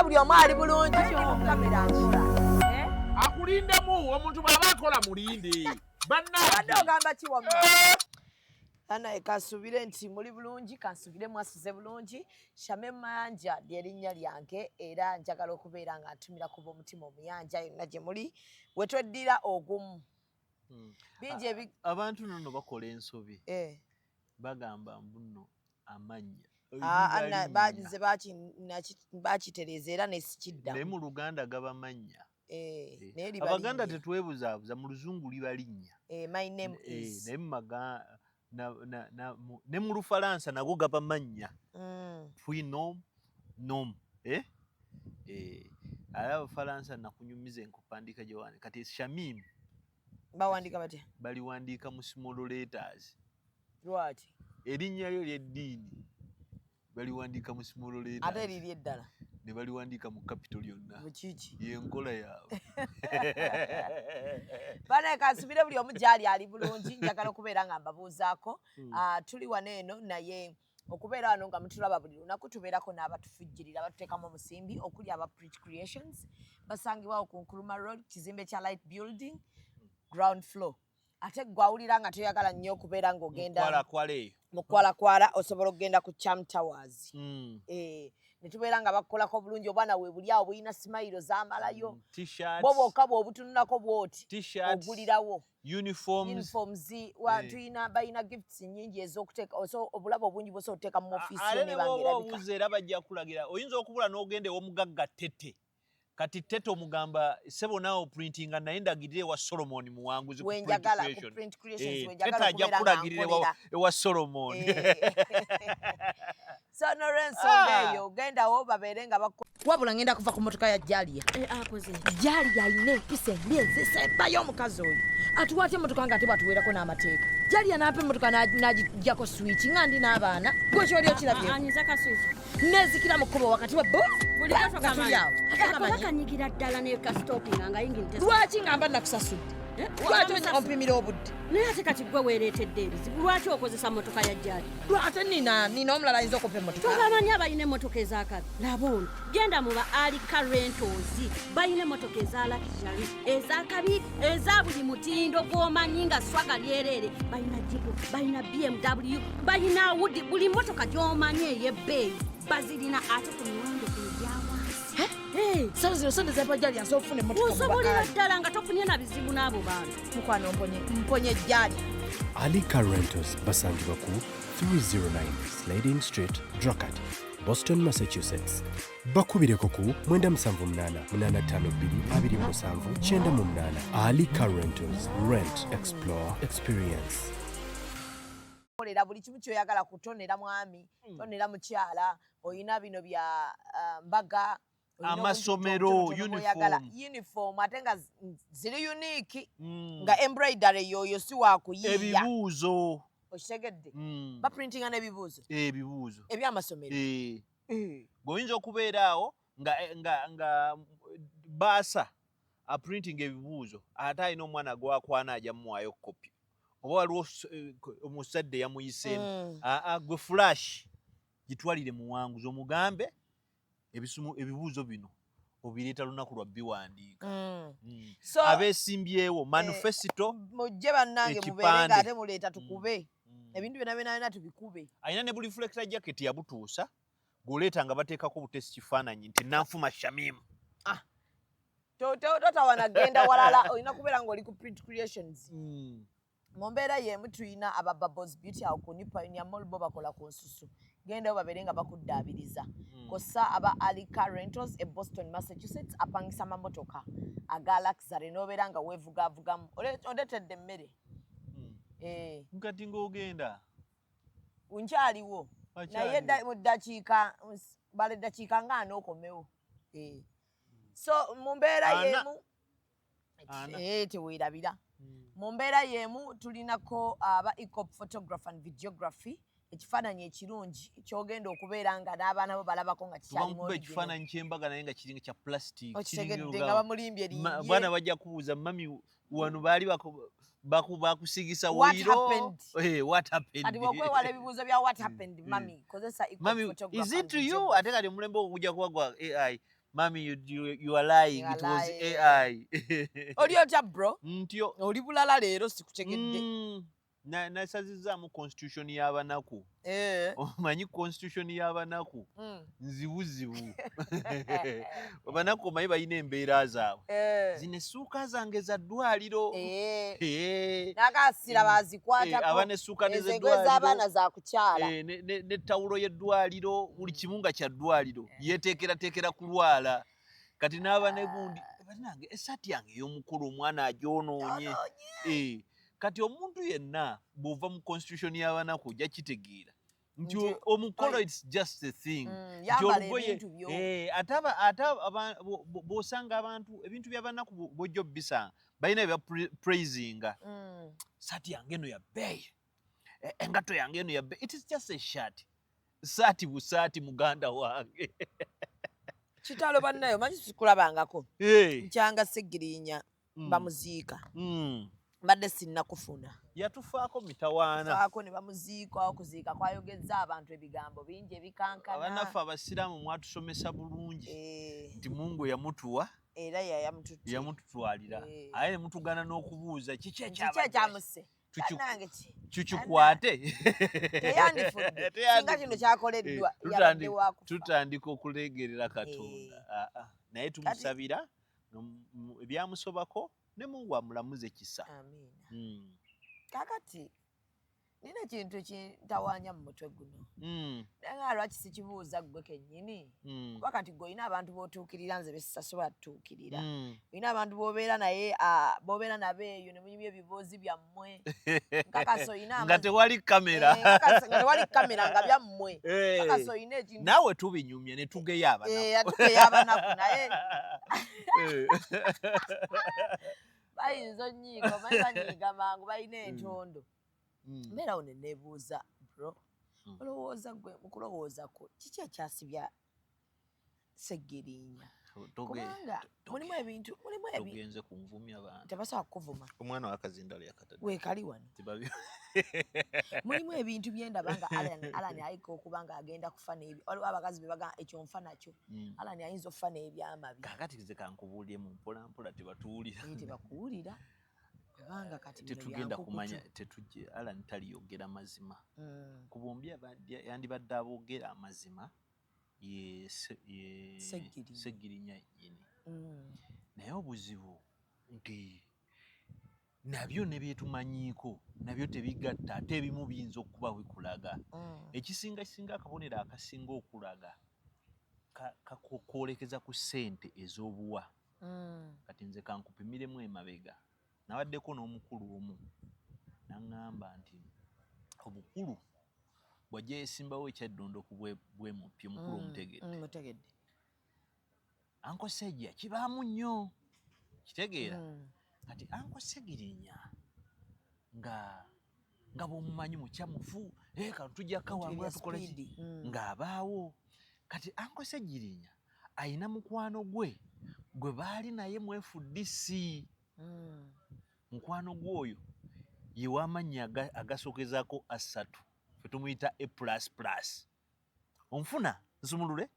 buli omu ali bulungi kamera nkola akulindemu omuntu bw'aba akola mulinde badde ogamba kiwamma naye kansubire nti muli bulungi kansubire mwasize bulungi Shamim Mayanja lyerinnya lyange era njagala okubeera nga ntumira kuba omutima omuyanja yonna gye muli wetweddira ogumu bingi abantu nno bakola ensobi bagamba mbuno amannya bagize bakitereeza era nesikidda naye mu Luganda gaba mannya Abaganda tetwebuzaabuza mu Luzungu liba linnya my name is naye ne mu Lufalansa nago gaba mannya nom ala Abafalansa nakunyumiza enkupandiika gye wandika kati Shamim bawandika batya baliwandiika mu small letters lwaki erinnya lyo ly'eddiini baliwandiika mu small letters ate liri eddala ne baliwandiika mu capital yonna bukiki yenkola yaabwe bana kansubire buli omu gyali ali bulungi njagala okubeera nga mbabuuzaako tuli wano eno naye okubeera wano nga mutulaba buli lunaku tubeerako n'abatufujjirira batuteekamu omusimbi okuli aba Preach Creations basangibwawo ku Nkurumah Road kizimbe kya Light Building ground floor ate gwawulira nga toyagala nnyo okubeera ng'ogenda mu Kwalakwala osobola okugenda ku Cham Towers netubeera nga bakolako bulungi obwana we buli awo bulina simayiro zamalayo bo bokka bw'obutunulako bwoti ogulirawo uniforms tulina balina gifts nyingi ez'okuteeka obulabo obungi bwosobola okuteeka mu ofiisi nebangerabika era bajja kulagira oyinza okubula n'ogenda ew'omugagga Tete kati Tete omugamba sebo naawe printinga naye ndagirire ewa Solomon muwanguzi ku Print Creations Tete ajja kulagirira ewa Solomon so Lorenzo ngeyo gendawo babeere nga wabula ngenda kuva ku motoka ya Jalia akoze Jalia ayina empisa emyezi esembayo omukazi oyo atuwaate emotoka nga ate bwatuweerako n'amateeka Jalia n'apa emotoka n'agijjako switch nga ndi n'abaana gwe kyoli okirabye nezikira mu kkubo wakati wa buli katulyawo akanyigira ddala ne kastopinga nga yingirite lwaki ngamba nakusasudde lwaki ompimira obudde naye ate kati gwe weereetedde ebizibu lwaki okozesa motoka ya Jali ate nina omulala ayinza okupa emotoka tobamanyi abalina emmotoka ez'akabi laba ono genda mu ba Alika Rentals balina emmotoka eza luxury ez'akabi eza buli mutindo gw'omanyi nga swaga lyereere balina jipu balina BMW balina Audi buli mmotoka gy'omanyi ey'ebbeeyi bazirina ate ku miwendo egyawansi sawo sonde zapa Jalia nsobola okufuna emmotoka osobolera ddala nga tofunye na bizibu n'abo bantu mukwano mponye Jalia Alika Rentals basangibwa ku 309 Slading Street, Dracut, Boston, Massachusetts. Bakubireko ku 978-852-2798. Alika Rentals. Rent, explore, experience. Olera buli kimu kyoyagala kutonera mwami tonera mukyala oyina bino bya mbaga amasomero uniform ate nga ziri unique nga embroidery yoyo si wakuyiya ebibuuzo okitegedde baprintinga n'ebibuuzo ebyamasomero gweoyinza okubeera awo nga baasa aprinting ebibuuzo ate alina omwana gwakwana ajja mumuwaayo kopi oba waliwo omusadde yamuyiseemu gwe flash gitwalire muwanguzi omugambe ebibuuzo bino obireeta lunaku lwa biwandiika abeesimbyewo manifesito mujje bannange mubeere nga ate muleeta tukube ebintu byonna tubikube alina ne buli reflector jacket yabutuusa gwoleeta nga bateekako butesi kifaananyi nti nanfuma Shamim totawanagenda walala olina kubeera ng'oli ku Print Creations mu mbeera y'emu tulina aba Bubbles Beauty awo ku New Pioneer Mall bo bakola ku nsusu gendayo babeere nga bakuddaabiriza kossa aba Alika Rentals e Boston, Massachusetts apangisa amamotoka aga luxury n'obeera nga weevugaavugamu oleetedde emmere nkati ng'ogenda nkyaliwo naye mu ddakiika bala eddakiika nga anookomewo so mu mbeera y'emu teweerabira mu mbeera y'emu tulinako aba Ecop Photography and Videography ekifaananyi ekirungi kyogenda okubeera nga n'abaana bo balabako nga kikyalimu ekifaananyi ky'embaga naye nga kiringa kya plastic okitegedde nga bamulimbye erinye bwana bajja kubuuza mami wano baali bakusigisa wiro what happened kati okwewala ebibuuzo bya what happened mami kozesa Ecop Photography is it to you ate kati omulembe ogujja kuba gwa AI Mami, you are lying. It was AI. Oli otya bro? Ntyo. Oli bulala leero sikutegedde. Nasazizaamu constitution y'abanaku. Omanyi constitution y'abanaku nzibuzibu. Abanaku omanyi balina embeera zaabwe. Zino essuuka zange za ddwaliro. N'akaasira baazikwatako. Abana essuuka n'eddwaliro. Ez'abaana za kukyala. Ne tawulo y'eddwaliro buli kimu nga kya ddwaliro. Yeeteekerateekera kulwala. Kati n'aba ne gundi nange essaati yange ey'omukulu omwana agyonoonye. Kati omuntu yenna bw'ova mu constitution y'abanaku ojja kitegeera nti omukolo it's just a thing. Nti olugoye ate bw'osanga abantu ebintu by'abanaku bw'ojja obbisanga balina ebya praisinga. Saati yange eno ya bbeeyi, engatto yange eno ya bbeeyi. It is just a shirt. Saati busaati muganda wange. Kitalo bannayo manyi sikulabangako. Nkyanga Ssegiriinya bamuziika. Mbadde sinnakufuna. Yatufaako mitawaana. Faako ne bamuziika, okuziika kwayogezza abantu ebigambo bingi ebikankana. Abanaffe abasiraamu mwatusomesa bulungi nti Mungu yamutuwa era yamututwalira. Aye ne mutugana n'okubuuza kiki ekyamusse. Tukikwate. Teyandifudde. Singa kino kyakoleddwa yabadde wakufa. Tutandika okuleegerera Katonda. Naye tumusabira ebyamusobako ne Mungu amulamuze kisa. Amiina. Kakati nina ekintu kintawaanya mu mutwe guno. Naye lwaki sikibuuza ggwe kennyini? Kuba kati ggwe olina abantu b'otuukirira nze be sisasobola tutuukirira. Olina abantu b'obeera nabo eyo ne munyumya ebiboozi byammwe. Nkakasa olina nga tewali kamera. Nga tewali kamera nga byammwe. Nkakasa olina ekintu. Naawe tubinyumya ne tugeya abanaku. Tugeya abanaku naye. Bayinza onnyiiga omanyi banyiiga mangu balina entondo. Mbeerawo ne neebuuza bro, olowooza ggwe mu kulowooza kwo kiki ekyasibya Ssegiriinya? Kubanga mulimu ebintu tugenze kunvumya abantu. Tebasobola kukuvuma. Omwana wa Kazindalo yakatadde. Weekali wano. Mulimu ebintu byendaba nga Alani ayika okuba ng'agenda kufa n'ebyo. Waliwo abakazi be bagamba ekyo nfa nakyo. Alani ayinza okufa n'ebyamabi. Kaakati nze kankubuulye mu mpolampola tebatuwulira. Tebakuwulira. Kubanga kati tetugenda kumanya tetujje Alani taliyogera mazima. Ku bombi yandibadde aboogera amazima Ssegiriinya yennyini. Naye obuzibu nti nabyo ne byetumanyiiko nabyo tebigatta ate ebimu biyinza okuba bikulaga. Ekisinga akabonero akasinga okulaga kwolekeza ku ssente ez'obuwa. Kati nze kankupimiremu emabega. Nabaddeko n'omukulu omu n'aŋŋamba nti obukulu bw'ajja yeesimbawo ekyaddondo ku bwe mupya omukulu omutegedde. Anko Ssejja kibaamu nnyo kitegeera. Kati Anko Ssegiriinya nga bw'omumanyi mukyamufu kano tujja kawangula tukole ng'abaawo. Kati Anko Ssegiriinya ayina mukwano gwe baali naye mu FDC. Mukwano gw'oyo ye w'amannya agasokezaako asatu fe tumuyita A++. Onfuna nsumulule?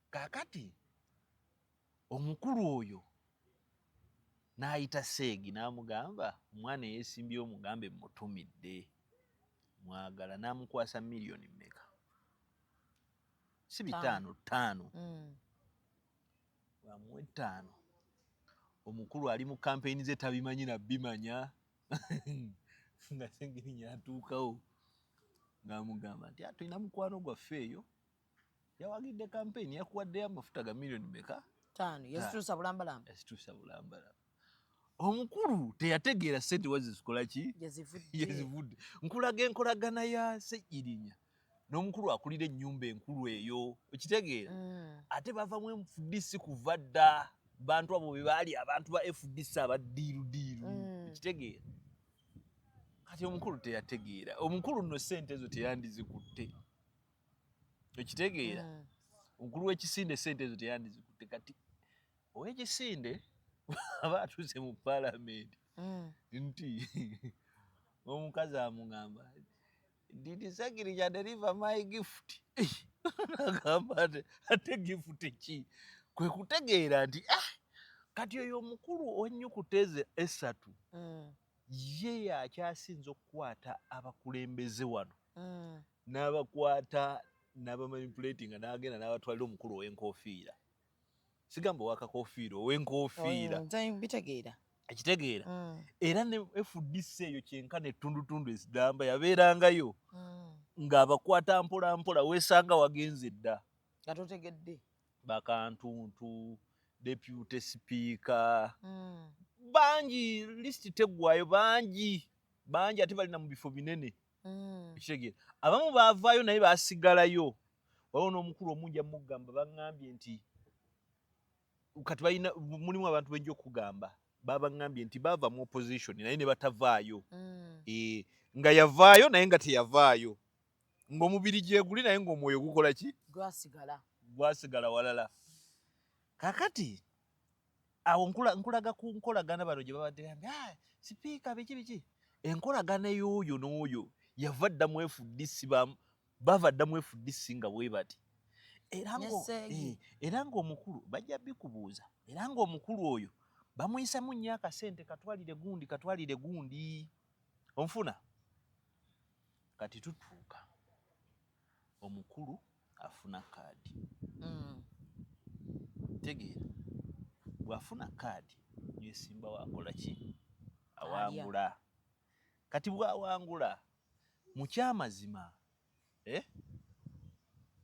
Kaakati omukulu oyo n'ayita Seegi n'amugamba omwana eyeesimbyewo mugambe mutumidde mwagala, n'amukwasa miliyoni mmeka? Si 5. Bamuwe 5. Omukulu ali mu kampeyini ze tabimanyi nabbimanya. Nga Ssegiriinya atuukawo ng'amugamba nti tulina mukwano gwaffe eyo yawagidde kampeyini yakuwaddeyo amafuta ga miliyoni mmeka? 5. Yazituusa bulambalamba. Yazituusa bulambalamba. Omukulu teyategeera ssente wazizikola ki? Yazivudde. Nkulaga enkolagana ya Ssegiriinya n'omukulu akulira ennyumba enkulu eyo okitegeera. Ate bavamu FDC kuva dda. Bantu abo be baali abantu ba FDC abaddiirudiiru okitegeera. Kati omukulu teyategeera. Omukulu nno ssente ezo teyandizikutte okitegeera. Omukulu w'ekisinde ssente ezo teyandizikutte. Kati ow'ekisinde aba atuuse mu paalamenti nti omukazi amugamba did Ssegiriinya deliver my gift? Agamba ate gift ki? kwe kutegeera nti kati oyo omukulu ow'ennyukuta essatu ye yakyasinza okukwata abakulembeze wano n'abakwata n'abamanipulatinga n'agenda n'abatwalira omukulu ow'enkofiira sigamba ow'akakofiira ow'enkofiira bitegeera ekitegeera era ne FDC eyo kyenkana ettundutundu ezidamba yabeerangayo ng'abakwata mpola mpola weesanga wagenze dda nga totegedde bakantuntu deputy speaker bangi list teggwayo bangi ate balina mu bifo binene ekitegeera abamu baavaayo naye baasigalayo waliwo n'omukulu omunja mugamba baŋŋambye nti kati balina mulimu abantu benja okugamba babaŋŋambye nti baava mu opposition naye ne batavaayo nga yavaayo naye nga teyavaayo ng'omubiri gyeguli naye ng'omwoyo gukola ki gwasigala walala kakati awo nkulaga ku nkolagana bano gye babadde gambye sipiika biki enkolagana y'oyo n'oyo yava dda mu FDC bava dda mu FDC nga bwe bati era ng'omukulu bajja bikubuuza era ng'omukulu oyo bamuyisemu nnyo akasente katwalire gundi onfuna kati tutuuka omukulu afuna kaadi tegeera bw'afuna kaadi yesimba wakola ki awangula kati bw'awangula mu kyamazima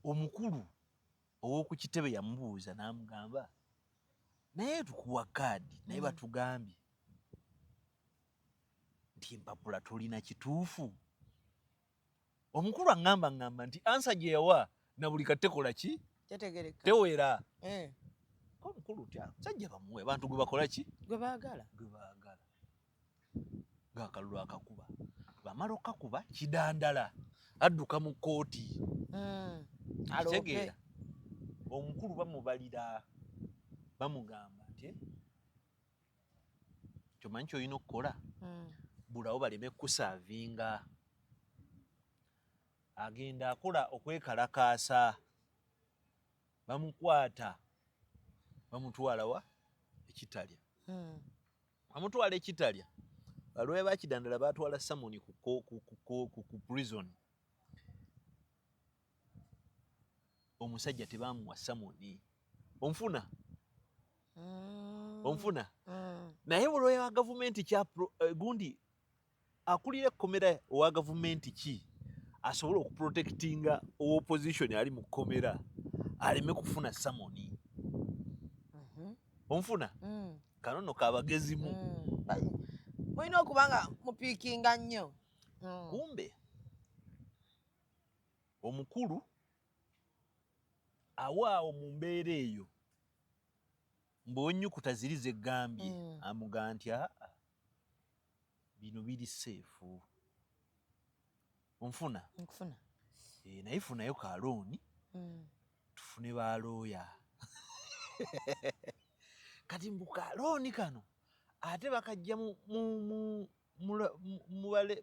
omukulu ow'oku kitebe yamubuuza n'amugamba naye tukuwa kaadi naye batugambye nti empapula tolina kituufu omukulu aŋŋamba nti ansa gye yawa na buli katekola ki tewera ko omukulu tya sajja bamuwe abantu gwe bakola ki gwe baagala ng'akalulu akakuba bamala okakuba kidandala adduka mu kkooti kitegeera omukulu bamubalira bamugamba nti kyomanyi kyolina okukola bulawo baleme kusaavinga agenda akola okwekalakaasa bamukwata bamutwala wa ekitalya bamutwala ekitalya balwoya bakidandala batwala samoni ku prison omusajja tebamuwa samoni onfuna naye bulwoya wa gavumenti gundi akulira ekkomera owa gavumenti ki asobola okuprotectinga opposition ali mu kkomera aleme kufuna samoni onfuna kanono kabagezimu mulina okuba nga mupiikinga nnyo kumbe omukulu awaawo mu mbeera eyo mb'onnyukuta ziri ze ggambye amuga nti bino biri seefu onfuna naye funayo kalooni tufune balooya kati mbu kalooni kano ate bakajja mu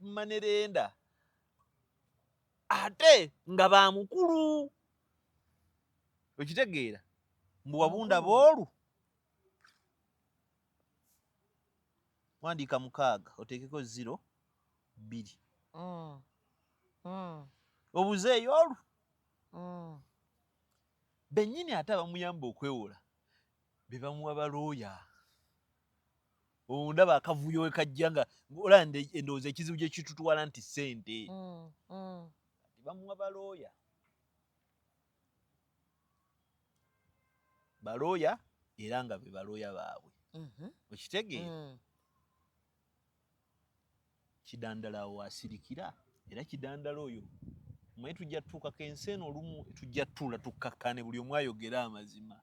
manerenda ate nga bamukulu okitegeera mbu wabunda boolu wandiika 6 oteekeko 0 2 obuzeeyo olu bennyini ate abamuyamba okwewola be bamuwa balooya ondaba akavuyo we kajja nga olaba endowooza ekizibu gye kitutwala nti ssente kati bamuwa balooya era nga be balooya baabwe okitegeera kidandala awo asirikira era kidandala oyo mwe tujja tutuukako ensi eno olumu tujja tutuula tukkakkane buli omu ayogera amazima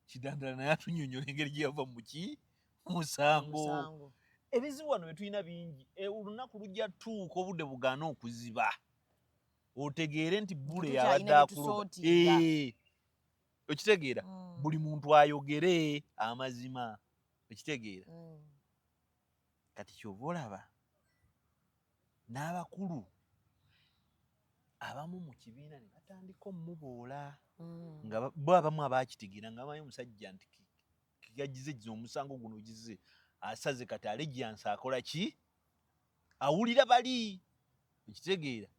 kidandala naye atunyonnyola engeri gye yava muki musango ebizibu wano bye tulina bingi olunaku lujja tuuka obudde bugaana okuziba otegeere nti bule yabadde akuloba okitegeera buli muntu ayogere amazima okitegeera kati kyova olaba n'abakulu abamu mu kibiina ne batandika omuboola nga bo abamu abakitegeera nga bamanyi omusajja nti kigagize omusango guno gize asaze kati allegiance akola ki awulira bali ekitegeera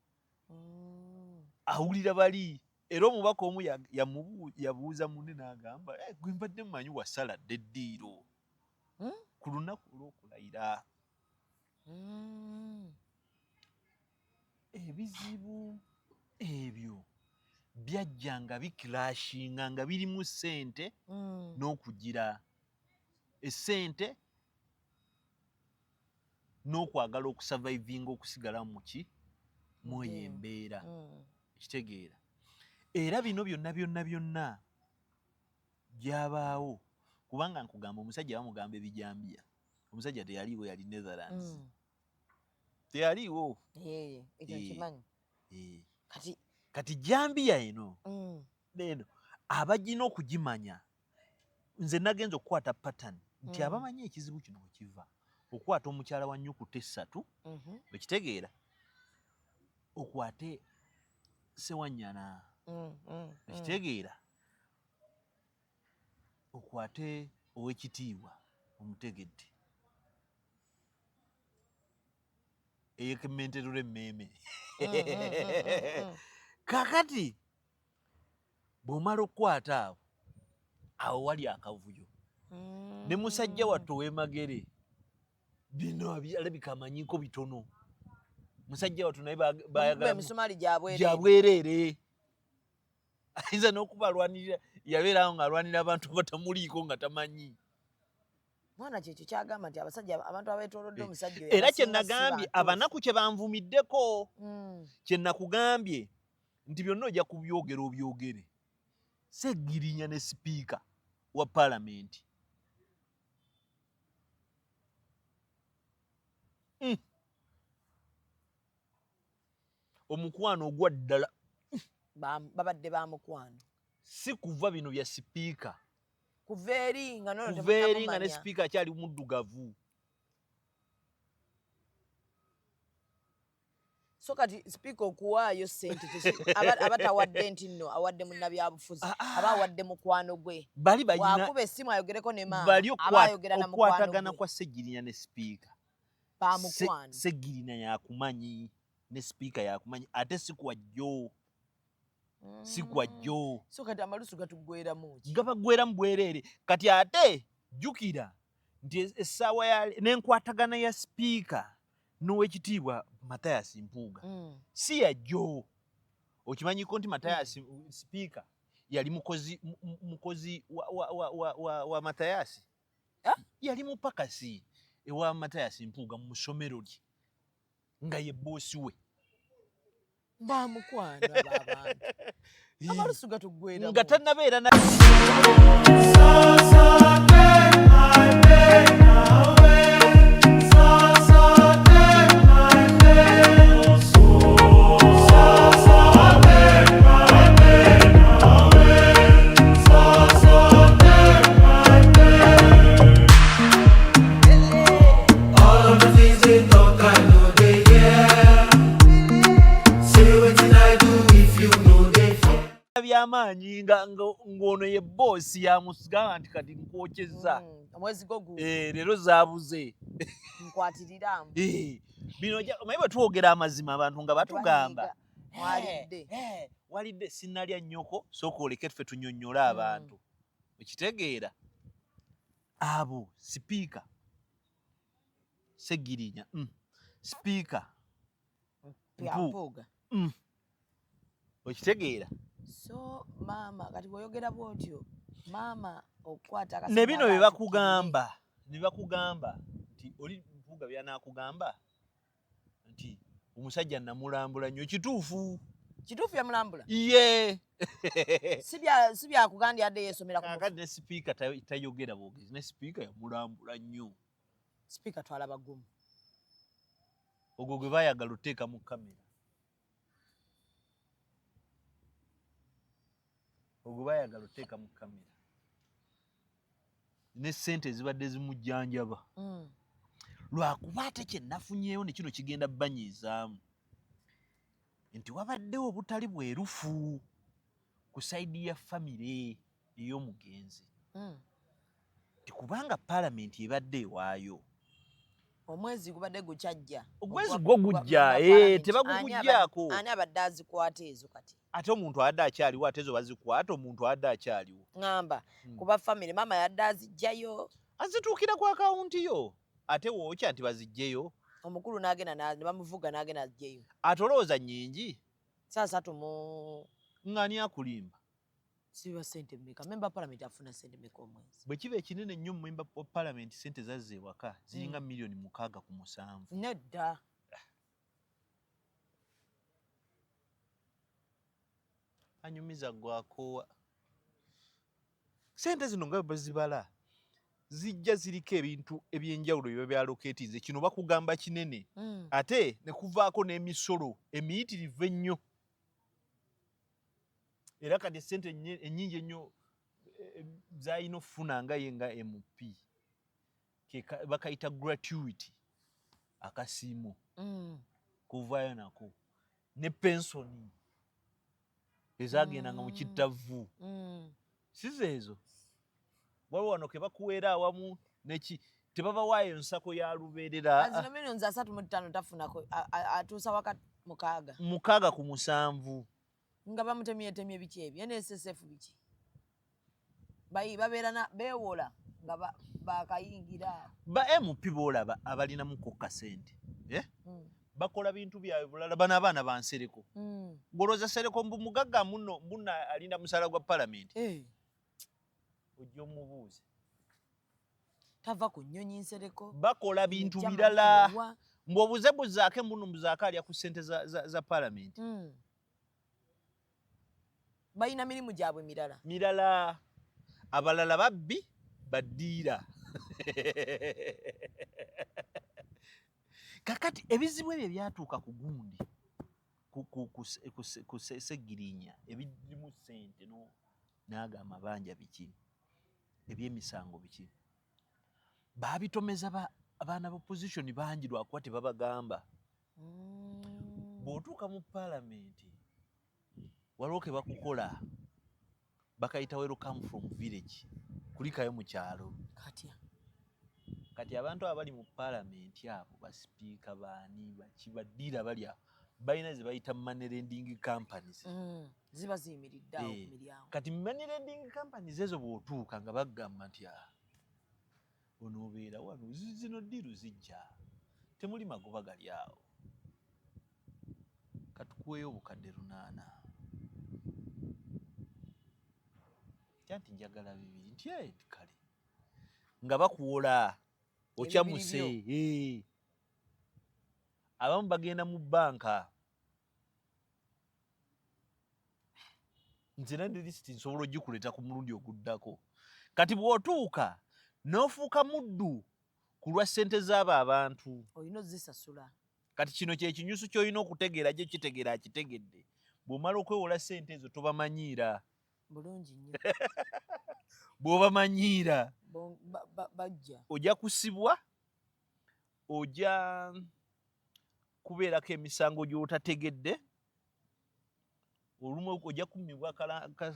awulira bali era omubaka omu yabuuza munne n'agamba gwe mbadde mmanyi wasaladde eddiiro ku lunaku olw'okulayira ebizibu ebyo byajja nga bikirashinga nga birimu ssente n'okugira essente n'okwagala okusurvivinga okusigala mu eyo embeera ekitegeera era bino byonna byabaawo kubanga nkugamba omusajja bamugamba ebijambiya omusajja teyaliwo yali Netherlands teyaliwo kati jambiya eno neno abagina okugimanya nze nagenza okukwata pattern nti abamanyi ekizibu kino wekiva okwata omukyala wa nnyukuta 3 ekitegeera okwate Sewanyana ekitegeera okwate ow'ekitiibwa omutegedde eyekementerera emmeeme kakati bw'omala okukwata awo wali akavuyo ne musajja wattu ow'emagere bino alabika amanyiko bitono musajja wattu naye bayagala emisumali gyabwerere ayinza n'okubalwanirira yabeerawo ng'alwanira abantu batamuliiko nga tamanyi mwana kyekyo kyagamba nti abasajja abantu abeetoolodde omusajja era kye nagambye abanaku kye banvumiddeko kye nakugambye nti byonna ojja kubyogera obyogere Seggirinya ne sipiika wa paalamenti omukwano ogwa ddala babadde ba mukwano si kuva bino bya sipiika kuva eri nga ne sipiika akyali muddugavu so kati sipiika okuwaayo ssente abatawadde nti nno awadde munnabyabufuzi aba awadde mukwano gwe wakuba essimu ayogereko ne maama aba ayogera na mukwano okwatagana kwa Seggirinya ne sipiika ba mukwano Seggirinya yakumanyi ne sipiika yakumanyi ate si kwajjo so kati amalusu gatugweramu gabagweramu bwereere kati ate jjukira nti essaawa n'enkwatagana ya sipiika n'owekitiibwa Mathias Mpuuga si yajjo okimanyiko nti Mathias sipiika yali mukozi wa Mathias yali mupakasi ewa Mathias Mpuuga mu ssomero lye nga ye boosi we ba mukwano abantu amalusu gatugweramu nga tannabeera na byamaanyi ng'ono ye boosi yamusiganga nti kati nkwokyezza omwezi go leero zaabuze nkwatiriramu bino omanyi bwe twogera amazima abantu nga batugamba walidde sinnalya nnyoko sooka oleke ffe tunyonnyole abantu ekitegeera abo sipiika Seggirinya sipiika Mpuuga okitegeera so maama kati bw'oyogera bw'otyo maama okukwata akasimu ne bino bye bakugamba nti oli Mpuuga byanaakugamba nti omusajja namulambula nnyo kituufu yamulambula ye si byakugandya adde yeesomera kakati ne sipiika tayogera bwogezi ne sipiika yamulambula nnyo sipiika twala bagumu ogwo gwe baayagala oteeka mu kamera ne ssente ezibadde zimujjanjaba lwakuba ate kye nafunyeewo ne kino kigenda banyiizaamu nti wabaddewo obutali bwerufu ku saidi ya famire ey'omugenzi tikubanga paalamenti ebadde ewaayo omwezi gubadde gukyajja ogwezi gwo gujja tebagugujjaako ani abadde azikwata ezo kati ate omuntu adde akyaliwo ate ezo bazikwata omuntu adde akyaliwo ŋŋamba kuba famire maama yadde azijjayo azituukira ku akawunti yo ate wookya nti baziggyeyo omukulu n'agenda ne bamuvuga n'agenda aziggyeyo ate olowooza nnyingi 3 mu ng'ani akulimba siba sente mmeka memba paalamenti afuna sente mmeka omwezi bwe kiba ekinene nnyo mu memba wa paalamenti sente zazze ewaka ziringa miliyoni 6 ku 7 nedda anyumiza gwakoowa sente zino nga bazibala zijja ziriko ebintu ebyenjawulo bye byalokeetize kino bakugamba kinene ate ne kuvaako n'emisolo emiyitirivu ennyo era kati sente ennyingi ennyo z'alina okufuna nga ye nga MP bakayita gratuity akasiimo kuvaayo nako ne pensoni ezagendanga mu kittavu sizo ezo waliwo wano ke bakuweera awamu neki tebabawaayo nsako ya lubeerera zino millions 35 tafunako atuusa waka 6 ku 7 nga bamutemyetemye biki ebyo NSSF biki babeera beewola nga bakayingira ba MP boolaba abalinamu kokka sente bakola bintu byabwe bulala bano abaana bansereko ngolooza sereko mugagga muno alinda musala gwa paalamenti ojja omubuuze tava ku nnyonyi nsereko bakola bintu birala mbw'obuzebuzaake muno muzaake alya ku ssente za paalamenti balina mirimu gyabwe mirala abalala babbi baddiira kakati ebizibu ebyo byatuuka ku gundi ku Ssegirinya ebirimu ssente n'ago amabanja biki ebyemisango biki baabitomeza abaana ba opposition bangi lwakuba tebabagamba bw'otuuka mu paalamenti waliwo ke bakukola bakayita welcome from village kulikayo mu kyalo kati abantu abali mu paalamenti abo basipiika baani bakibaddiira bali awo balina ze bayita money lending companies ziba ziyimiridde awo ku miryango kati money lending companies ezo bw'otuuka nga bagamba nti onoobeera wano zino ddiru zijja temuli magoba gali awo katukuweyo obukadde 8 nti njagala 2 nti kale nga bakuwola okyamuse abamu bagenda mu banka nze nandi lisiti nsobola ogikuleeta ku mulundi oguddako kati bw'otuuka n'ofuuka muddu ku lwa ssente z'abo abantu olina ozisasula kati kino kye kinyusu ky'olina okutegeera gye kitegeera akitegedde bw'omala okwewola ssente ezo tobamanyiira bulungi nnyo bw'obamanyiira bajja ojja kusibwa ojja kubeerako emisango gy'otategedde olumu ojja kummibwa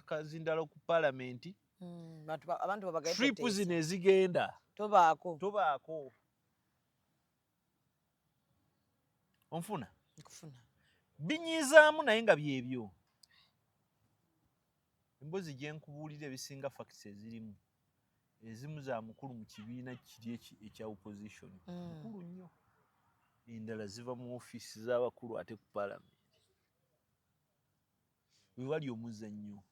kazindalo ku paalamenti tripu zino ezigenda tobaako onfuna binyizaamu naye nga byebyo emboozi gye nkubuulira ebisinga fakisi ezirimu ezimu za mukulu mu kibiina kiri ekya opposition mukulu nnyo endala ziva mu ofiisi z'abakulu ate ku paalamenti wewali omuzannyo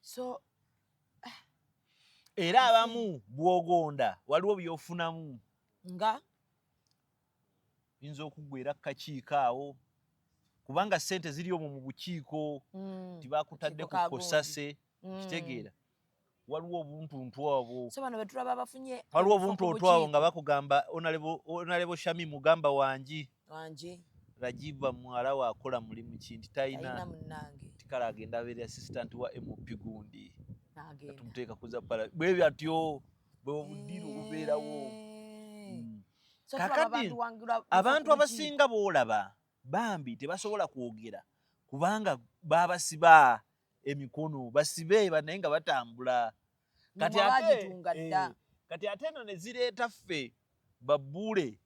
so era abamu bw'ogonda waliwo by'ofunamu nga yinza okuggwera kakiiko awo kubanga ssente ziri omwo mu bukiiko tibakutadde ku kosase kitegeera waliwo obuntuntu abo so bano betulaba bafunye waliwo obuntuntu abo nga bakugamba onalebo Shami mugamba wangi Rajiba mwala wakola mulimu kinti talina tikala agenda abeera assistant wa MP gundi tumuteeka kuza pala bwe byatyo bwe obuddiiro obubeerawo kakati abantu abasinga boolaba bambi tebasobola kwogera kubanga babasiba emikono basibe banaye nga batambula kati ate eno ne zireeta ffe babbule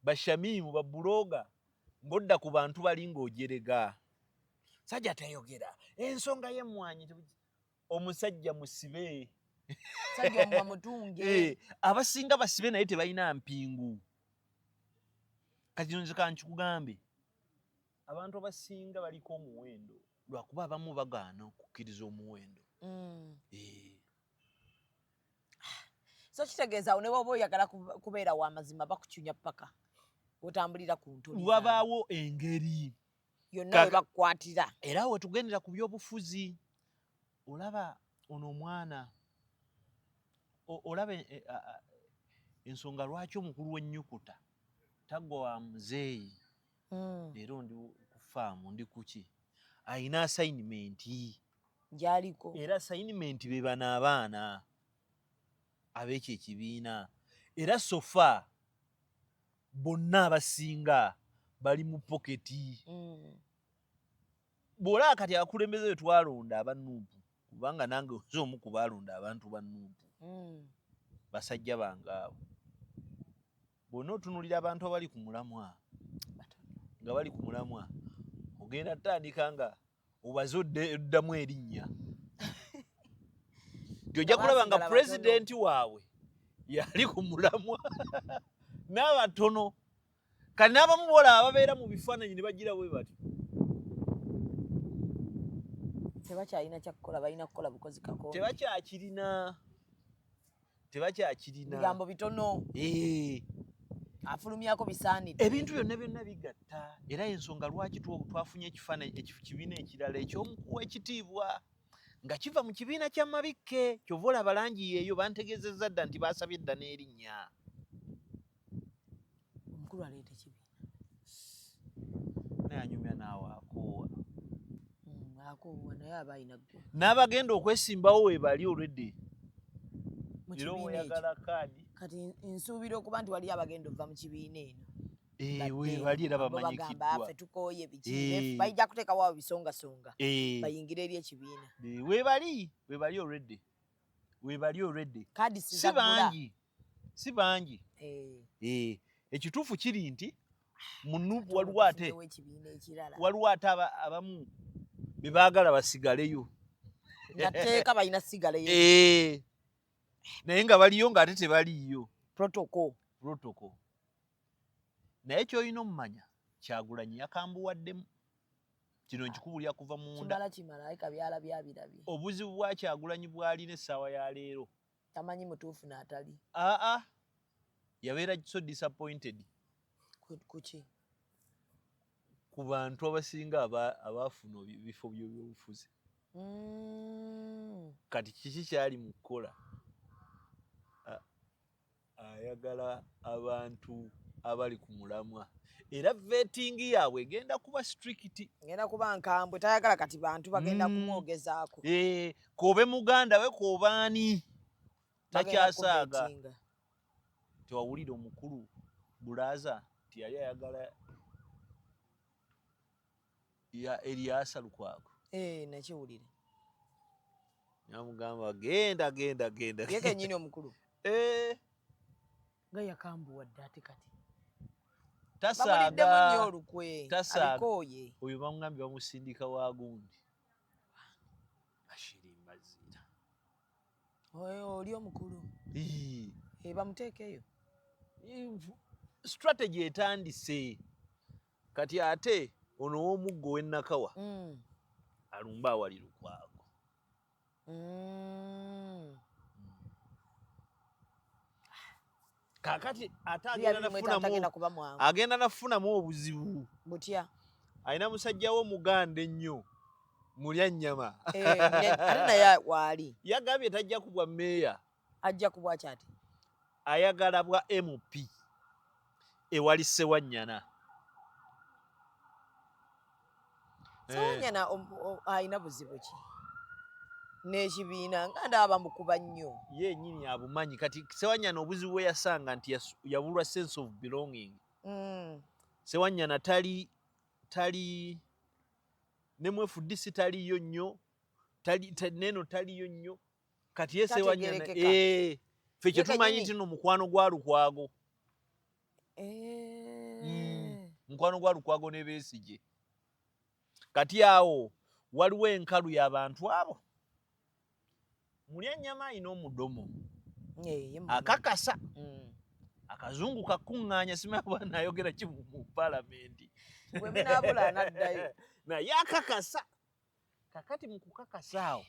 bashamimu babbuloga ng'odda ku bantu bali ng'ojerega sajja tayogera ensonga y'emmwanyi omusajja musibe sajja omwa mutunge abasinga basibe naye tebalina mpingu kati nze kankikugambe abantu abasinga baliko omuwendo lwakuba abamu bagaana okukkiriza omuwendo so kitegeeza awo ne bwoba oyagala kubeera w'amazima bakucunya paka otambulira ku ntoli wabaawo engeri yonna we bakukwatira era we tugendera ku byobufuzi olaba ono omwana olaba ensonga lwaki omukulu w'ennyukuta tagwa wa muzeeyi leero ndi ku faamu ndi kuki ayina asayinimenti gyaliko era asayinimenti be bano abaana ab'ekyo ekibiina era sofa bonna abasinga bali mu poketi bw'olaba kati abakulembeze bwe twalonda abannuupu kubanga nange oze omu ku baalonda abantu bannuupu basajja bange abo bwonna otunulira abantu abali ku mulamwa nga bali ku mulamwa ogenda tutandika nga obaze oddamu erinnya gyojja kulaba nga pulezidenti waabwe yali ku mulamwa n'abatono kati n'abamu boolaba babeera mu bifaananyi ne bagira bwe bati tebakyalina kyakukola balina kukola bukozi kako tebakyakirina bigambo bitono afulumyako bisaanidde ebintu byonna byonna bigatta era ensonga lwaki twafunye ekibiina ekirala ekyomukuwa ekitiibwa nga kiva mu kibiina kya mabikke kyova olaba langi yeeyo bantegeezezza dda nti baasabye edda n'erinnya omukulu aleeta ekibiina naye anyumya naawe akoowa akoowa naye aba ayina ggwe n'abagenda okwesimbawo webali olwedde era oyagala kaadi kati nsuubira okuba nti wali abagenda ova mu kibiina eno webali era bamanyikiddwa ffe tukooye biki bajja kuteekawo abo bisongasonga bayingire eri ekibiina webali olwedde kaadi si bangi ekituufu kiri nti munuupu waliwo ate abamu be baagala basigaleyo nga teeka balina sigaleyo naye nga baliyo ng'ate tebaliiyo protocol naye ky'olina omumanya Kyagulanyi yakambuwaddemu kino nkikubulya kuva munda obuzibu bwa Kyagulanyi bw'alina essaawa ya leero tamanyi mutuufu n'atali yabeera so disappointed kuki ku bantu abasinga abaafuna ebifo by'ebyobufuzi kati kiki kyali mu kukola ayagala abantu abali ku mulamwa era vetting yaabwe egenda kuba strict ngenda kuba nkambwe tayagala kati bantu bagenda kumwogezaako kobe muganda we kobaani takyasaaga tewawulira omukulu Bulaaza nti yali ayagala ya Eriasa Lukwago nakiwulira namugamba genda yeke nyini omukulu nga yakambuwadde ate kati tasaaga nnyo olukwe alikooye oyo bamugambye bamusindika wa gundi ashirimbazira oli omukulu bamuteekeyo strategy etandise kati ate ono w'omuggo w'Ennakawa alumba awali Lukwago kakati ate agenda nafunamu obuzibu butya alina musajja we omuganda ennyo mulya nnyama ate naye waali yagambye tajja kubwa mmeeya ajja kubwa kyati ayagala bwa MP ewali Ssewanyana Ssewanyana alina buzibu ki n'ekibiina nga ndaba bamukuba nnyo ye nnyini abumanyi kati Ssewanyana obuzibu bwe yasanga nti yabulwa sense of belonging Ssewanyana tali ne mwefudisi taliyo nnyo neno taliyo nnyo kati ye Ssewanyana ffe kye tumanyi nti no mukwano gwa Lukwago mukwano gwa Lukwago ne Besigye kati awo waliwo enkalu y'abantu abo mulya nnyama ayina omudomo akakasa akazungu kakuŋŋaanya simanyi bwana ayogera ki mu palamenti bweminaabula naddayo naye akakasa kakati mu kukakasa awo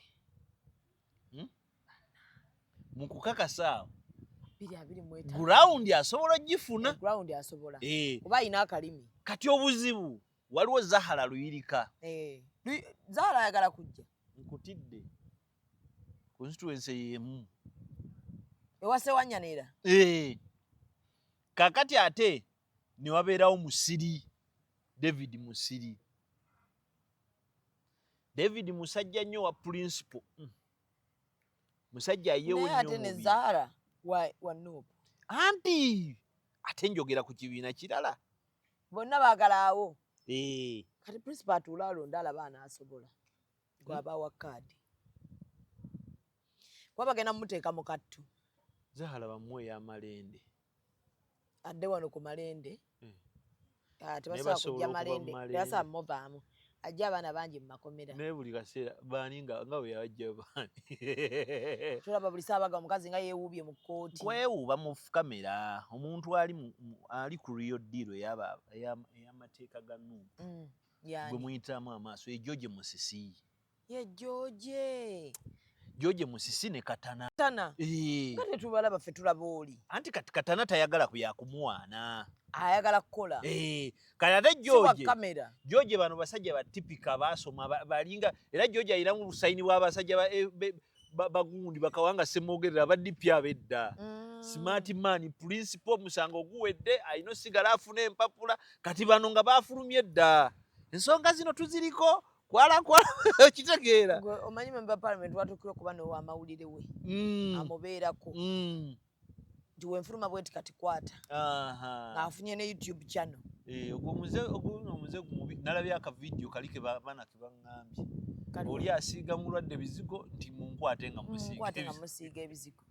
gurawundi asobola ogifuna oba ayina akalimi kati obuzibu waliwo Zahara Luyirika Zahara ayagala kujja nkutidde constituency yemu ewa Ssewanyana kakati ate ne wabeerawo Musiri David musajja nnyo wa principal musajja yeewo nnyo ate ne Zahara wa Nuupu anti ate njogera ku kibiina kirala bonna baagala awo kati principal atuula alonda alaba anaasobola gw'abaawa kaadi kuba bagenda mumuteeka mu kattu Zahara bamuwe y'amalende adde wano ku malende tebasobola kujja malende tebasobola muvaamu ajja abaana bangi mu makomera naye buli kaseera baani nga bwe yabajja baani tulaba buli saabaga omukazi nga yeewuubye mu kkooti kwewuuba mu kamera omuntu ali ku Rio Deal ey'amateeka ga Nuupu gwe muyitamu amaaso ye George Musisi George Musisi ne Katana nga tetubalaba ffe tulaba oli anti kati Katana tayagala kuyakumuwaana ayagala kukola kati ate George bano basajja batipika baasoma balinga era George ayinamu lusayini bw'abasajja bagundi bakawanga semwogerera badipya abedda smart man principal musango guwedde ayina osigala afuna empapula kati bano nga baafulumye dda ensonga zino tuziriko kwala okitegeera omanyi memba parliament watuukira okuba n'owamawulire we amubeerako nti wenfuluma bweti kati kwata ng'afunye ne YouTube channel omuze mubi nalabye akavidiyo kali baana ke baŋŋambye oli asiiga mulwadde bizigo nti munkwate nga musiiga ebizigo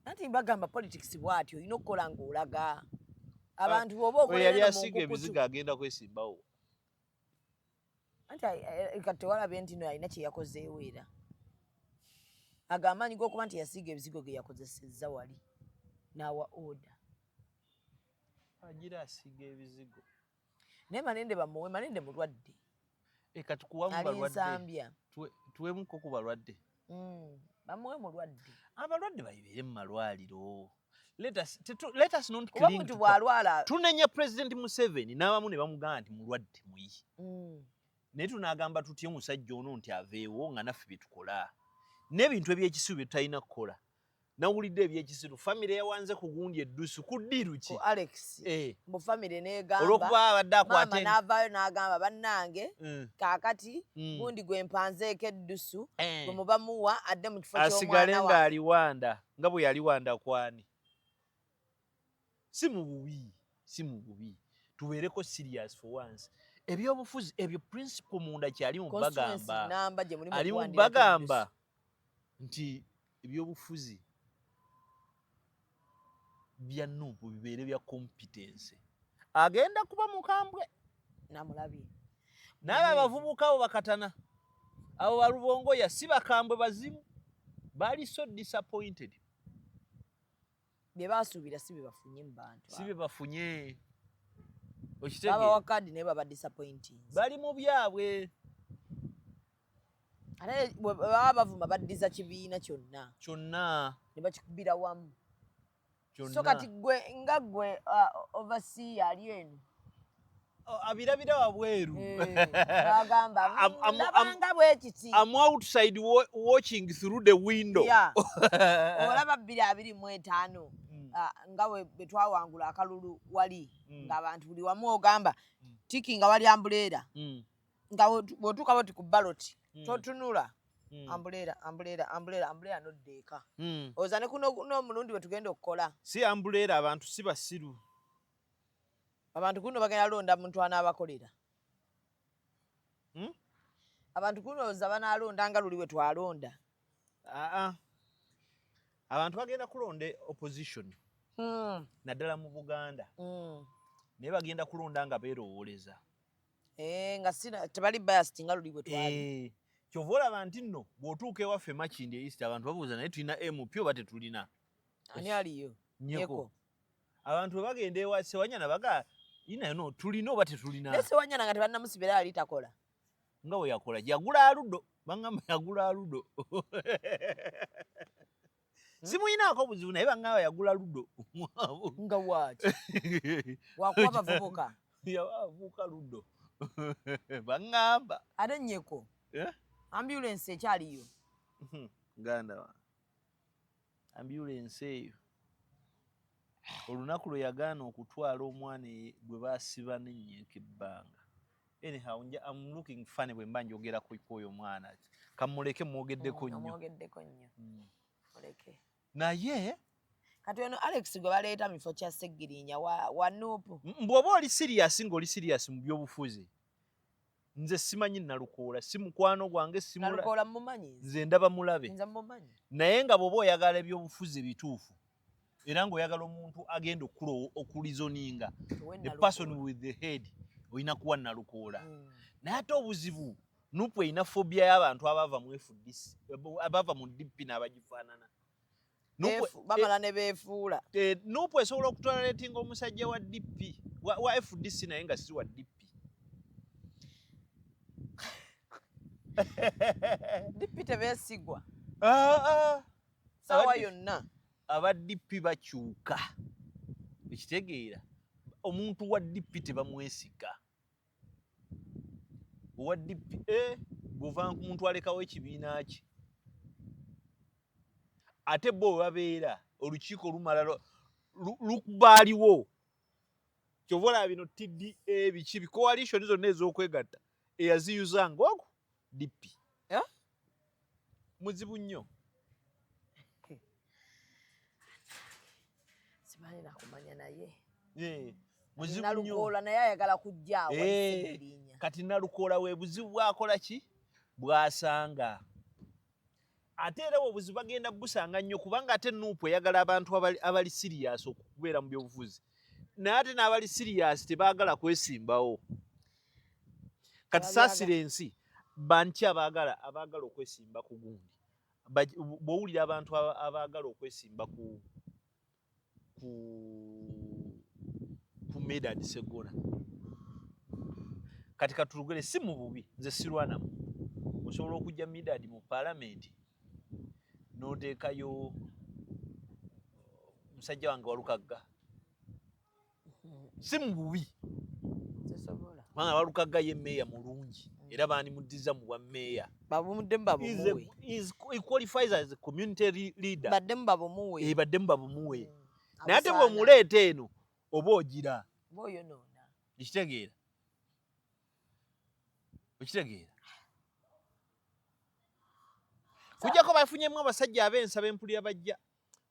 anti bagamba politics bw'atyo olina okukola ng'olaga abantu bw'oba yali asiiga ebizigo agenda kwesimbawo anti kati tewalabye nti no alina kye yakozeewo era agamba nyiga okuba nti yasiiga ebizigo ge yakozesezza wali n'awa oda agira asiiga ebizigo naye Malende bamuwe Malende mulwadde kati kuwamu balwadde tuwemuko ku balwadde bamuwe mulwadde abalwadde bayibeere mu malwaliro let us not cling to bwalwala tunenya President Museveni n'abamu ne bamugamba nti mulwadde muyi naye tunaagamba tutya omusajja ono nti aveewo nga naffe bye tukola n'ebintu eby'ekisiru bye tutalina kukola nawulidde eby'ekisiru famire yawanze ku gundi eddusu ku ddiru ki Alex mu famire n'egamba olw'okuba abadde akwate maama n'avaayo n'agamba bannange kaakati gundi gwe mpanzeeko eddusu gwe mubamuwa adde mu kifo ky'omwana asigale ng'ali Wanda nga bwe yali Wanda kwani si mu bubi tubeereko serious for once ebyobufuzi ebyo principal munda kyali mu bagamba ali mu bagamba nti ebyobufuzi bya Nuupu bibeere bya competence agenda kuba mukambwe namulabye naye abavubuka abo bakatana abo balubongoya si bakambwe bazimu baali so disappointed bye baasuubira si bye bafunye mu bantu si bye bafunye baba wakadi naye baba disappointing bali mu byabwe ate baba bavuma baddiza kibiina kyonna ne bakikubira wamu so kati gwe nga gwe oversee ali eno abirabira wabweru agamba labanga bwekiti I'm outside watching through the window olaba 225 nga bwe twawangula akalulu wali ng'abantu buli wamu ogamba tiki nga wali ambuleera nga bw'otuuka bwoti ku ballot totunula ambuleera noddeeka oza ne kuno n'omulundi bwe tugenda okukola si ambuleera abantu si basiru abantu kuno bagenda londa muntu anaabakolera abantu kuno za banaalonda nga luli we twalonda abantu bagenda kulonda opposition naddala mu Buganda naye bagenda kulonda nga beerowooleza nga tebali biased nga luli bwe twali kyova olaba nti nno bw'otuuka ewaffe Makindye East abantu babuuza naye tulina MP oba tetulina ani aliyo Nyeko abantu bwe bagenda ewa Ssewanyana baga no tulina oba tetulina naye Ssewanyana nga tebannamusibira ali takola nga bwe yakola yagula aludo bangamba yagula aludo simuyinaako buzibu naye bangamba yagula ludo nga waaki wakuba bavubuka yabavubuka ludo bangamba ate Nyeko ambulance ekyaliyo ganda ambulance eyo olunaku lwe yagaana okutwala omwana gwe baasiba n'ennyeka ebbanga anyhow I'm looking funny bwe mba njogera ku oyo mwana kamuleke mwogeddeko nnyo naye kati ono Alex gwe baleeta mifo kya Seggirinya wa Nuupu bw'oba oli serious ng'oli serious mu by'obufuzi nze simanyi Nalukoola si mukwano gwange Nalukoola mmumanyi nze ndaba mulabe naye nga bw'oba oyagala eby'obufuzi bituufu era ng'oyagala omuntu agenda okulizoninga the person with the head olina kuwa Nalukoola naye ate obuzibu Nuupu erina phobia y'abantu abava mu FDC abava mu DP n'abagifaanana bamala ne beefuula Nuupu esobola okutwala leetinga omusajja wa DP wa FDC naye nga si wa DP DP tebeesigwa sawa yonna aba DP bakyuka ekitegeera omuntu wa DP tebamwesiga owa DP bw'ova omuntu alekawo ekibiina kye ate bo babeera olukiiko lumala lukubaaliwo kyova olaba bino TDA biki coalition zonna ez'okwegatta eyaziyuzanga oku DP muzibu nnyo simanyi nakumanya naye muzibu nnyo Nalukoola naye ayagala kujja awa Seggirinya kati Nalukoola we buzibu bwakola ki bwasanga ate era obuzibu bagenda busanga nnyo kubanga ate Nuupu eyagala abantu abali serious okubeera mu byobufuzi naye ate n'abali serious tebaagala kwesimbawo kati saasira ensi banki abaagala okwesimba ku gundi bw'owulira abantu abaagala okwesimba ku Medard Ssegona kati katulugere si mu bubi nze sirwanamu osobola okujja Medard mu paalamenti n'oteekayo musajja wange Walukagga si mu bubi kubanga Walukagga ye meeya mulungi era baanimuddiza mu bwa meeya he qualifies as a community leader baddemu babumuwe naye ate bw'omuleeta eno oba ogira ekitegeera kujjako bafunyemu abasajja ab'ensaba empulira bajja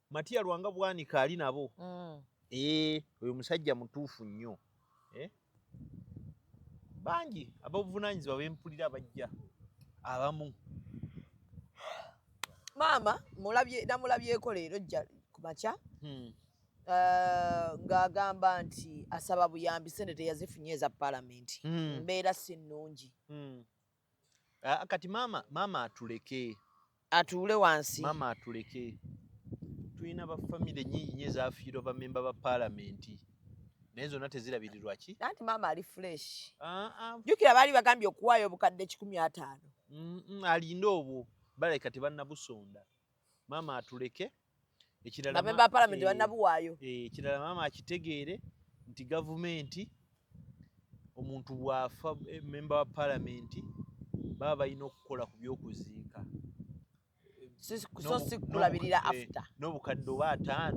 Matiya Lwanga Bwanika ali nabo oyo musajja mutuufu nnyo bangi ab'obuvunaanyizibwa b'empulira bajja abamu maama namulabyeko leero ku makya ng'agamba nti asaba buyambi sente teyazifunye eza paalamenti mbeera si nnungi kati maama atuleke atuule wansi maama atuleke tulina bafamire nnyingi nnyo ezaafiirwa bamemba ba paalamenti naye zonna tezirabirirwa ki anti maama ali fresh jjukira baali bagambye okuwaayo obukadde 15 alinda obwo baleka tebannabusonda maama atuleke ekirala bamemba ba paalamenti bannabuwaayo ekirala maama akitegeere nti gavumenti omuntu bw'afa memba wa paalamenti baba balina okukola ku by'okuziika so si kulabirira after n'obukadde oba 5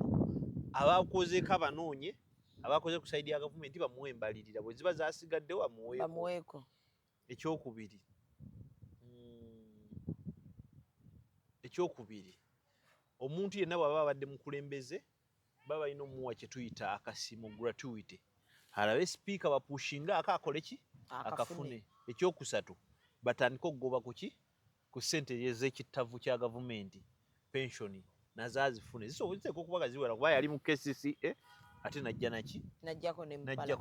abakozeeko abanoonye abakoze ku saidi ya gavumenti bamuwe embalirira bwe ziba zaasigadde bamuweeko ekyokubiri omuntu yenna bw'aba abadde mukulembeze baba balina omuwa kye tuyita akasiimo gratuity alabe speaker bapushinga akakole ki akafune ekyokusatu batandika okugoba kuki ku ssente ez'ekitavu kya gavumenti pensioni nazazifune zisobozeko okubaga ziwera kuba yali mu KCCA ate najjako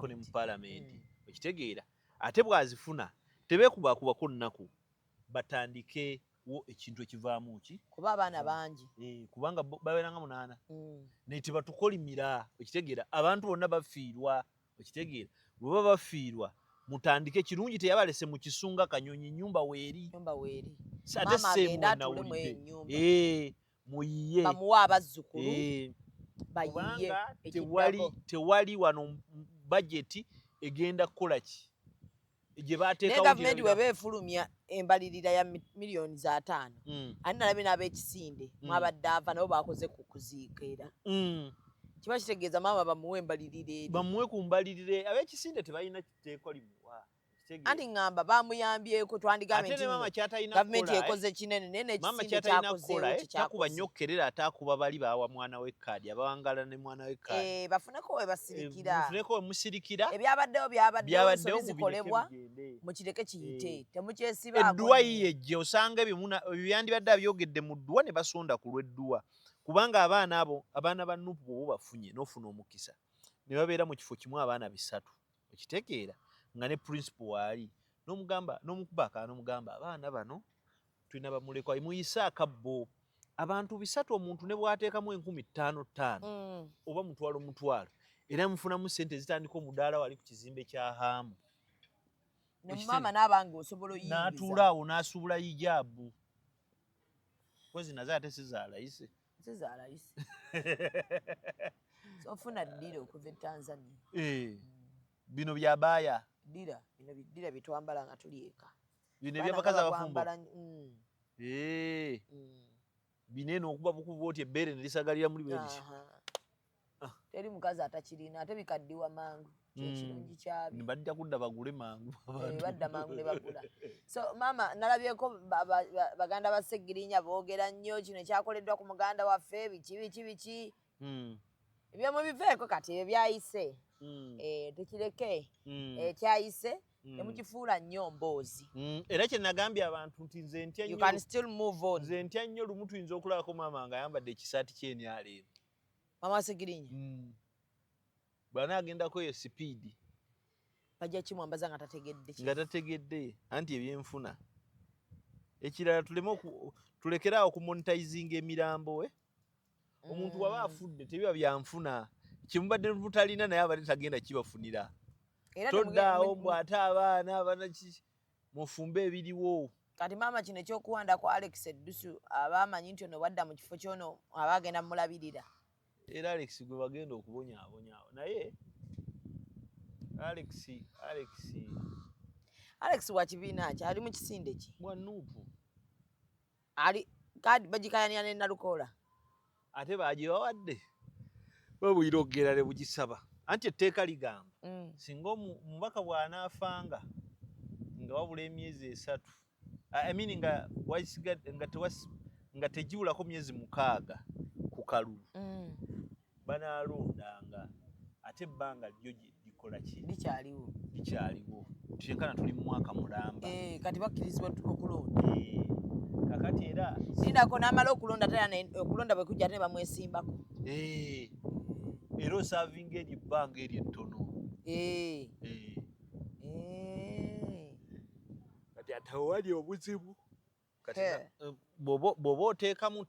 ne mu palamenti okitegeera ate bwazifuna tebekubakubako nnaku batandike wo ekintu ekivaamu ki kuba abaana bangi kubanga baweranga 8 naye tebatukolimira okitegeera abantu bonna bafiirwa okitegeera bwe baba bafiirwa mutandike kirungi teyabalese mu kisunga kanyonyi nyumba weeri ate ssemwe muyiye bamuwa abazzukulu bayiye tewali wano budget egenda kukola ki gye bateekawo gavumenti bwe beefulumya embalirira ya miliyoni za 5 ani nalabe n'ab'ekisinde mwabadde ava nabo bakoze ku kuziika era kiba kitegeeza maama bamuwe embalirira eri bamuwe ku mbalirire ab'ekisinde tebalina kiteeko limuwa anti ngamba bamuyambyeko twandigambe gavumenti ekoze kinene naye n'ekisinde kyakozeewo kyakuba nnyo okkerera ate akuba bali bawa mwana w'ekkaadi abawangala ne mwana w'ekkaadi bafuneko we basirikira bafuneko we musirikira ebyabaddewo byabaddewo bikolebwa mukireke kiyite temukyesiba edduwa yiyejje osanga ebyandibadde abyogedde mu dduwa ne basonda ku lw'edduwa kubanga abaana ba Nuupu bwe bafunye n'ofuna omukisa ne babeera mu kifo kimu abaana 3 okitegeera nga ne principal waali n'omukuba akaana n'omugamba abaana bano tulina bamulekwa muyise akabbo abantu 3 omuntu ne bwateekamu 15,000 oba mutwalo era mufunamu ssente zitandika omudaala wali ku kizimbe kya Haamu ne mama n'abange osobola oyingiza n'atuula awo n'asuubula hijaabu kozi nazo ate sizaalayise ofuna ddira okuva e Tanzania bino byabaaya ddira byetwambala nga tuli eka bino ebyabakazi abafumbo binene okuba bukuba oti ebbeere ne lisagalira muli bwe lityo teri mukazi atakirina ate bikaddiwa mangu kyekirungi kyabyo bajja kudda bagule mangu badda mangu ne bagula so mama nalabyeko baganda ba Sseggirinya boogera nnyo kino ekyakoleddwa ku muganda waffe biki ebyomwe biveeko kati ebyo byayise tukireke ekyayise temukifuula nnyo mboozi era kye nagambye abantu nti nze ntya nnyo lumu tuyinza okulabako maama nga ayambadde ekisaati kyenyaleero mama Sseggirinya bw'anaagendako eyo sipiidi bajja kimwambaza nga tategedde anti ebyenfuna ekirala tulekeraawo okumonetizinga emirambo omuntu waba afudde tebiba byanfuna kimubadde mutalina naye abadde tagenda kibafunira toddaawo mbw'ate abaana mufumbe ebiriwo kati maama kino ekyokuwanda ku Alex Eddusu abamanyi nti ono wadda mu kifo kyono abagenda mulabirira era Alex gwe bagenda okubonyaabonyaawo naye Alex wa kibiina ki ali mu kisinde ki mwa Nuupu ali kadi bagikayanira ne Nalukoola ate bagibawadde babuyira okugera ne bugisaba anti etteeka ligamba singa omubaka bw'anaafanga nga wabula emyezi 3 nga tegiwulako myezi 6 ku kalulu banaalondanga ate ebbanga lyo likola ki likyaliwo kyenkana tuli mu mwaka mulamba kati bakkirizibwa okulonda kakati era sindako n'amala okulonda okulonda bwe kujja ate bamwesimbako era osaavinga eri ebbanga eri ettono kati ate wali obuzibu kati bw'oba oteekamu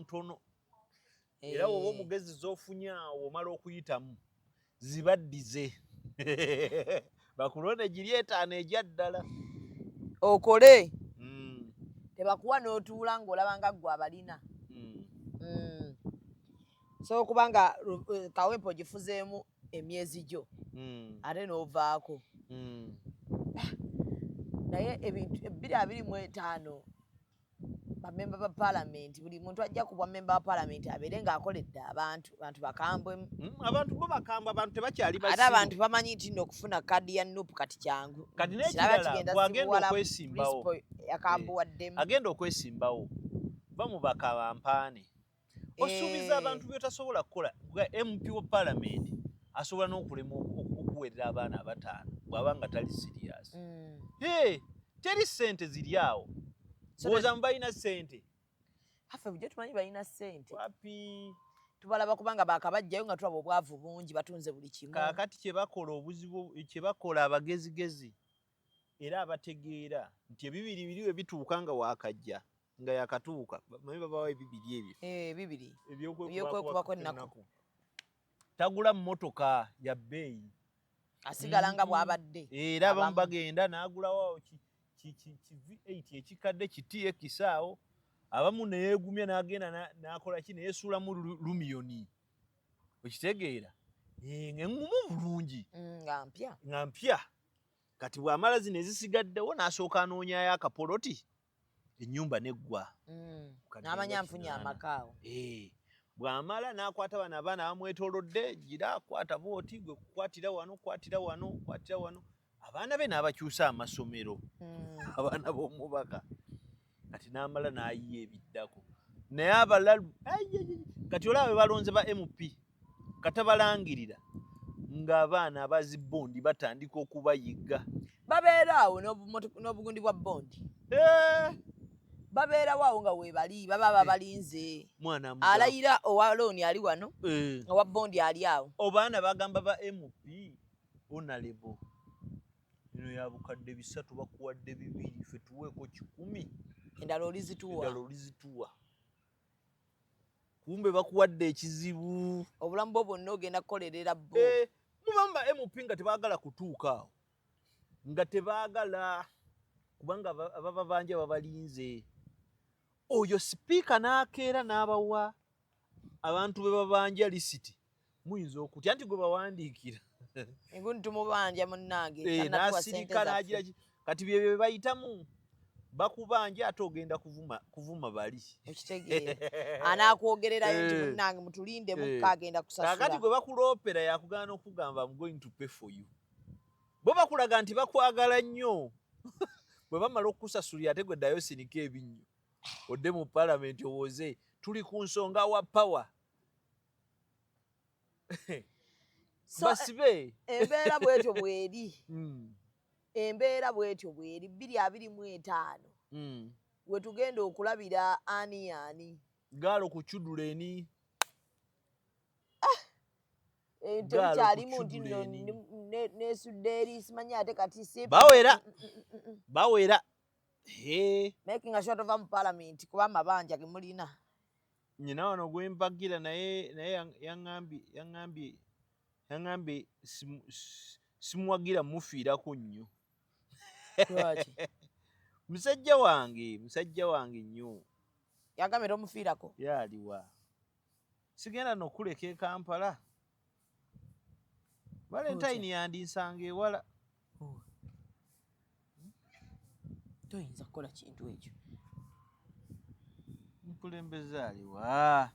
ntono era bw'oba omugezi z'ofunye awo omala okuyitamu zibaddize bakulonde giri 5 ejya ddala okole tebakuwa n'otuula ng'olaba nga ggwe abalina so kubanga kawempe ogifuzeemu emyezi gyo ate n'ovaako naye ebintu 225 bamemba ba paalamenti buli muntu ajja kubwa memba wa paalamenti abeere ng'akoledde abantu bakambwemu abantu bo bakambwe abantu tebakyali basiru ate abantu bamanyi nti n'okufuna kadi ya Nuupu kati kyangu kati n'ekirala bw'agenda okwesimbawo yakambuwaddemu agenda okwesimbawo bamubaka bampaane osuubiza abantu by'otasobola kukola MP wa paalamenti asobola n'okulema kuwerera abaana abataano bw'abanga tali serious. Teri ssente ziri awo. Boza mbalina ssente. Afe bujjo tumanyi balina ssente. Wapi? Tubalaba kubanga baakabajjayo nga tulaba obwavu bungi batunze buli kimu. Kaakati kye bakola obuzibu kye bakola abagezigezi era abategeera nti ebibiri biri we bituuka nga waakajja nga yakatuuka manyi babawo ebibiri ebyo. Bibiri. Ebyokwekubako ennaku. Tagula mmotoka ya bbeeyi. Asigala nga bw'abadde. Era abamu bagenda n'agulawo V8 ekikadde kitiye kisaawo. Abamu neyeegumya n'agenda n'akola ki neyesuulamu lumiyoni. Okitegeera? Ng'engumu bulungi. Nga mpya. Kati bw'amala zino ezisigaddewo n'asooka anoonyayo akapoloti ennyumba neggwa. N'amanya nfunye amakaawo. Bw'amala n'akwata bano abaana bamwetoolodde gira akwata booti gwe kukwatira wano kwatira wano kwatira wano. Abaana be n'abakyusa amasomero. Abaana b'omubaka. Kati n'amala n'ayiya ebiddako. Naye abalalu kati olaba be balonze ba MP katabalangirira ng'abaana abazi bondi batandika okubayigga. Babeera awo n'obugundi bwa bondi. Babeerawo awo nga weebali baba babalinze. Alayira owa looni ali wano, owa bondi ali awo. Obaana bagamba ba MP onalebo. Eno ya bukadde 3 bakuwadde 2 ffe tuweeko 10. Endala olizituwa. Kumbe bakuwadde ekizibu. Obulamu bwo bwonna ogenda kukolerera bo. Mubamba MP nga tebaagala kutuuka awo. Nga tebaagala kubanga ababa banja babalinze. Oyo sipiika n'akeera n'abawa abantu be babanja lisiti. Muyinza okutya nti gwe bawandiikira. Engundi tumubanja munnange. N'asirika n'agira kati bye bayitamu. Bakubanja ate ogenda kuvuma bali. Okitegeera. Anakwogererayo nti munnange mutulinde mukagenda kusasula. Kakati gwe bakuloopera yakugana okugamba I'm going to pay for you. Bo bakulaga nti bakwagala nnyo. Bwe bamala okusasulira ate gwe ddayo sinika ebinnyo. Odde mu parliament owoze tuli ku nsonga wa power. Basibe. Embeera bwetyo bweri. Embeera bwetyo bweri 2025. We tugenda okulabira ani. Gaalo kucudula eni. Tebikyalimu nti nesudde eri simanyi ate kati si. Bawera. Making a shot of mu parliament kuba amabanja ge mulina. Nyina wano gwempagira naye yaŋŋambye simuwagira mufiirako nnyo. Musajja wange nnyo. Yagambye tomufiirako? Yaaliwa. Sigenda n'okuleka e Kampala. Valentine yandinsanga ewala. Toyinza kukola kintu ekyo. Mukulembeze aliwa.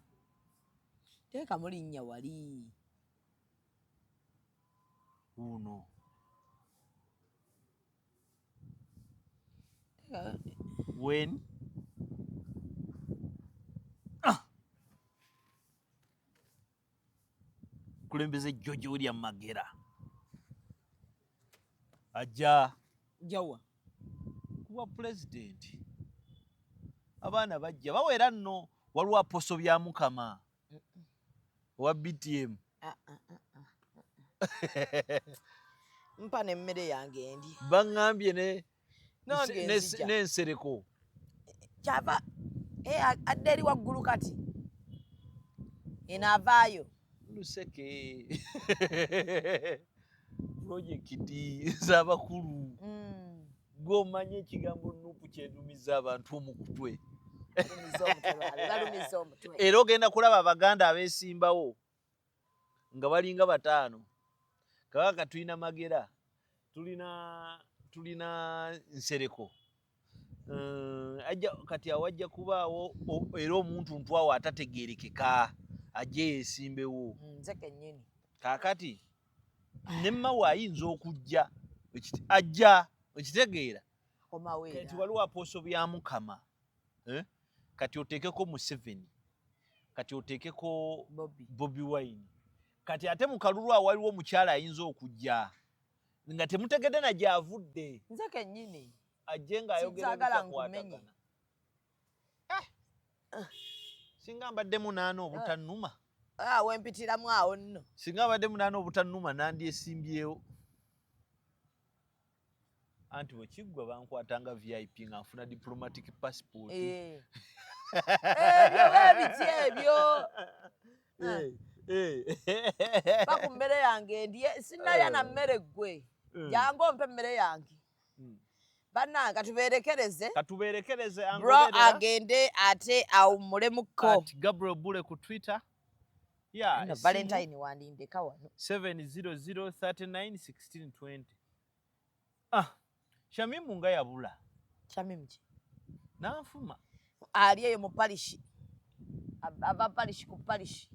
Teeka mulinnya wali. Uno. When? Mukulembeze George William Magera. Ajja. Jawa. Kuba president. Abaana bajja bawera nno waliwo aposo bya Mukama. Wa BTM. Mpa n'emmere yange endi. Baŋŋambye n'ensereko. Kyava adde eri waggulu kati. Enaavaayo. Luseke. Projekiti z'abakulu. Gw'omanya ekigambo Nuupu kyenumiza abantu omukutwe. Era ogenda kulaba Abaganda abeesimbawo nga balinga 5. Kabaka tulina Magera, tulina Nsereko. Kati awajja kubaawo era omuntu ntwawo atategeerekeka ajje yeesimbewo. Nze kennyini. Kaakati ne Mmawe ayinza okujja ajja okitegeera. Kati waliwo aposo bya Mukama. Kati oteekeko Museveni. Kati oteekeko Bobi Wine. kati ate mu kalulu waliwo omukyala ayinza okujja nga temutegedde na gy'avudde nze kennyini ajje ng'ayogera bitakwatagana. Singa mbaddemu naana obutannuma wempitiramu awo nno singa mbaddemu naana obutannuma nandyesimbyewo anti bwe kiggwa bankwatanga VIP nga nfuna diplomatic passport ebyo webiti ebyo baku mmere yange ndye sinalya na mmere gwe jangu ompe emmere yange bannanga katubeerekereze bro agende ate awummulemuko Gabriel Bule ku Twitter Valentine wandindeka wano 700391620 Shamimu nga yabula Shamimu ki nanfuma ali eyo mu parish ava parish ku parish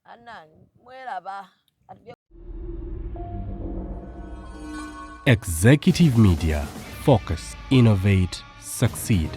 anani mweraba Executive Media. Focus, innovate, succeed.